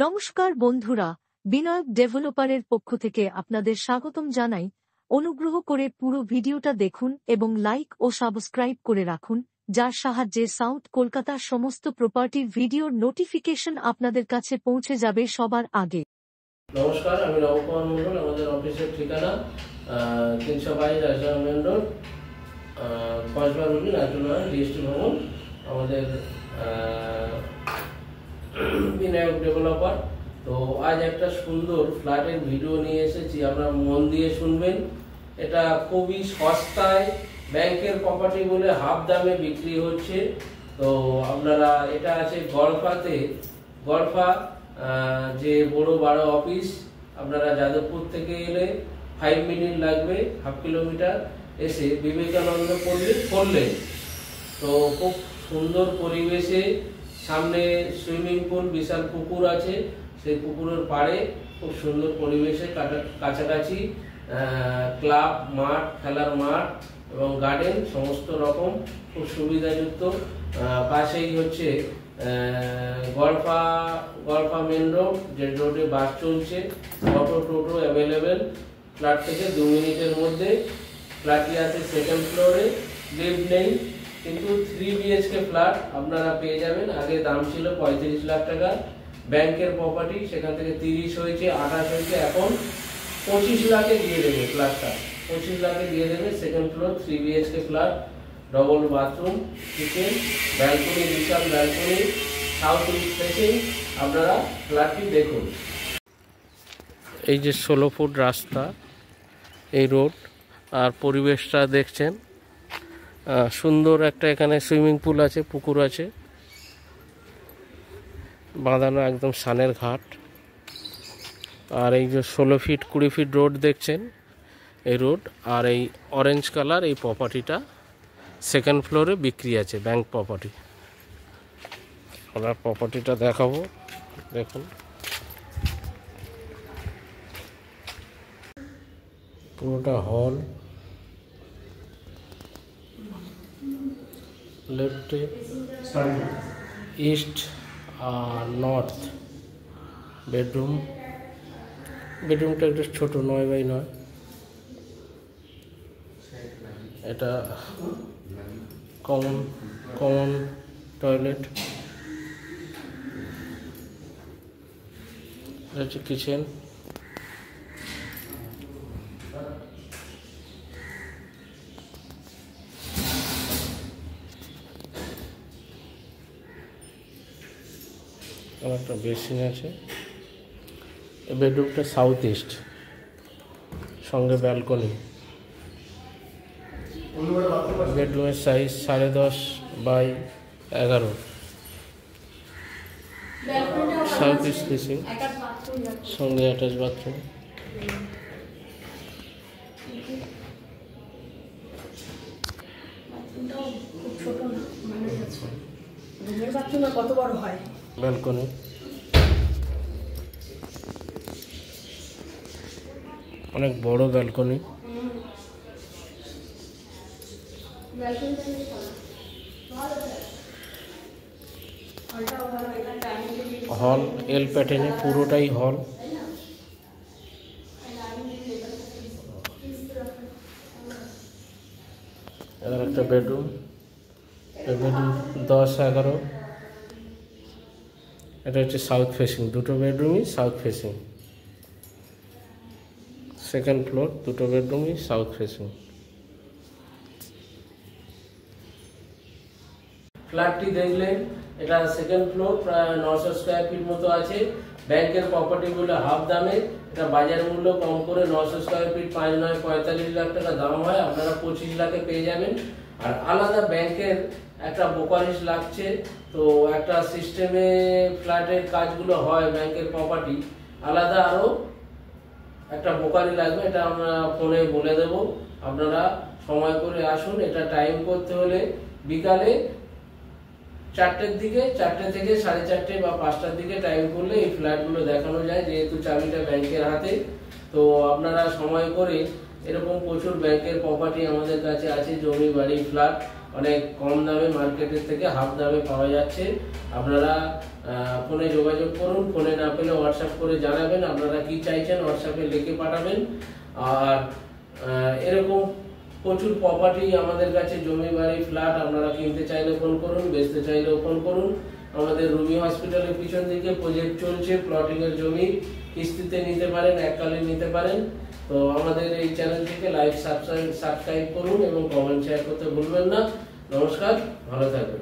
নমস্কার বন্ধুরা, বিনায়ক ডেভেলপারের পক্ষ থেকে আপনাদের স্বাগতম জানাই। অনুগ্রহ করে পুরো ভিডিওটা দেখুন এবং লাইক ও সাবস্ক্রাইব করে রাখুন, যার সাহায্যে সাউথ কলকাতার সমস্ত প্রপার্টির ভিডিওর নোটিফিকেশন আপনাদের কাছে পৌঁছে যাবে সবার আগে। নমস্কার, আমি নবকুমার মন্ডল। আমাদের অফিসের ঠিকানা 322 Rajdhani main road, Kasba Ruby নাচুনা ডিএসটি ভবন। আমাদের বিনায়ক ডেভেলপার। তো আজ একটা সুন্দর ফ্ল্যাটের ভিডিও নিয়ে এসেছি, আপনারা মন দিয়ে শুনবেন। এটা খুবই সস্তায় ব্যাংকের প্রপার্টি বলে হাফ দামে বিক্রি হচ্ছে। তো আপনারা, এটা আছে গড়ফাতে, গড়ফা যে বড় অফিস। আপনারা যাদবপুর থেকে এলে 5 মিনিট লাগবে, হাফ কিলোমিটার এসে বিবেকানন্দ পল্লী পড়লে। তো খুব সুন্দর পরিবেশে, সামনে সুইমিং পুল, বিশাল পুকুর আছে, সেই পুকুরের পাড়ে খুব সুন্দর পরিবেশে কাছাকাছি ক্লাব মাঠ, খেলার মাঠ এবং গার্ডেন সমস্ত রকম খুব সুবিধাযুক্ত। পাশেই হচ্ছে গড়ফা মেন রোড, যে রোডে বাস চলছে, অটো টোটো অ্যাভেলেবেল। ফ্ল্যাট থেকে 2 মিনিটের মধ্যে ফ্ল্যাটটি আছে সেকেন্ড ফ্লোরে, লিফট নেই, কিন্তু 3 BHK ফ্ল্যাট আপনারা পেয়ে যাবেন। আগে দাম ছিল 35 লাখ টাকা ব্যাংকের প্রপার্টি, সেখান থেকে 30 হয়েছে, 28 হয়েছে, এখন 25 লাখে দিয়ে দেবে ফ্ল্যাটটা, 25 লাখে দিয়ে দেবে। Second floor 3 BHK flat, double bathroom, kitchen, balcony, বিশাল ব্যালকনি, সাউথ ইস্ট ফেসিং। আপনারা ফ্ল্যাটটি দেখুন। এই যে 16 ফুট রাস্তা, এই রোড, আর পরিবেশটা দেখছেন সুন্দর। একটা এখানে সুইমিং পুল আছে, পুকুর আছে, বাঁধানো একদম সানের ঘাট। আর এই যে 16 ফিট 20 ফিট রোড দেখছেন, এই রোড। আর এই অরেঞ্জ কালার এই প্রপার্টিটা সেকেন্ড ফ্লোরে বিক্রি আছে, ব্যাংক প্রপার্টি। আমরা প্রপার্টিটা দেখাবো, দেখুন। পুরোটা হল, লেফটে ইস্ট আর নর্থ বেডরুমটা একটু ছোট, 9x9। এটা কমন টয়লেট, এটা হচ্ছে কিচেন। একটা বেসিন আছে। বেডরুমটা সাউথ ইস্ট, সঙ্গে ব্যালকনি। বেডরুমের size 10.5x11, south east facing, সঙ্গে অ্যাটাচ বাথরুম। কত বড় হয়? ব্যালকনি, অনেক বড় ব্যালকনি। হল এল প্যাটার্নে, পুরোটাই হল। এবার একটা বেডরুম, 10-11। এটা হচ্ছে সাউথ ফেসিং, দুটো বেডরুমই সাউথ ফেসিং। সেকেন্ড ফ্লোর, দুটো বেডরুমই সাউথ ফেসিং। ফ্ল্যাটটি দেখলেন, এটা সেকেন্ড ফ্লোর, প্রায় 900 স্কোয়ার ফিট মতো আছে। ব্যাংকের প্রপার্টিগুলো হাফ দামে, এটা বাজার মূল্য কম করে 900 স্কোয়ার ফিট 5-9-45 লাখ টাকা দাম হয়, আপনারা 25 লাখে পেয়ে যাবেন। আর আলাদা ব্যাংকের একটা ব্রোকারেজ লাগছে, তো একটা সিস্টেমে ফ্ল্যাটের কাজগুলো হয় ব্যাংকের প্রপার্টি, আলাদা আরও একটা ব্রোকারি লাগবে, এটা আমরা ফোনে বলে দেব। আপনারা সময় করে আসুন। এটা টাইম করতে হলে বিকালে 4টের দিকে, 4টে থেকে 4:30 বা 5টার দিকে টাইম করলে এই ফ্ল্যাটগুলো দেখানো যায়, যেহেতু চাবিটা ব্যাংকের হাতে। তো আপনারা সময় করে, এরকম প্রচুর ব্যাংকের প্রপার্টি আমাদের কাছে আছে, জমি, বাড়ি, ফ্ল্যাট। অনেক কম দামে মার্কেটের থেকে হাফ দামে পাওয়া যাচ্ছে। আপনারা ফোনে যোগাযোগ করুন, ফোনে না পেলে হোয়াটসঅ্যাপ করে জানাবেন আপনারা কি চাইছেন, হোয়াটসঅ্যাপে লিখে পাঠাবেন। আর এরকম প্রচুর প্রপার্টি আমাদের কাছে, জমি বাড়ি ফ্ল্যাট, আপনারা কিনতে চাইলে ফোন করুন, বেচতে চাইলেও ফোন করুন। আমাদের রুবি হসপিটালের পিছন দিকে প্রজেক্ট চলছে, প্লটিং এর জমি কিস্তিতে নিতে পারেন, এককালীন নিতে পারেন। তো আমাদের এই চ্যানেলটিকে লাইক সাবস্ক্রাইব করুন এবং কমেন্ট শেয়ার করতে ভুলবেন না। নমস্কার, ভালো থাকবেন।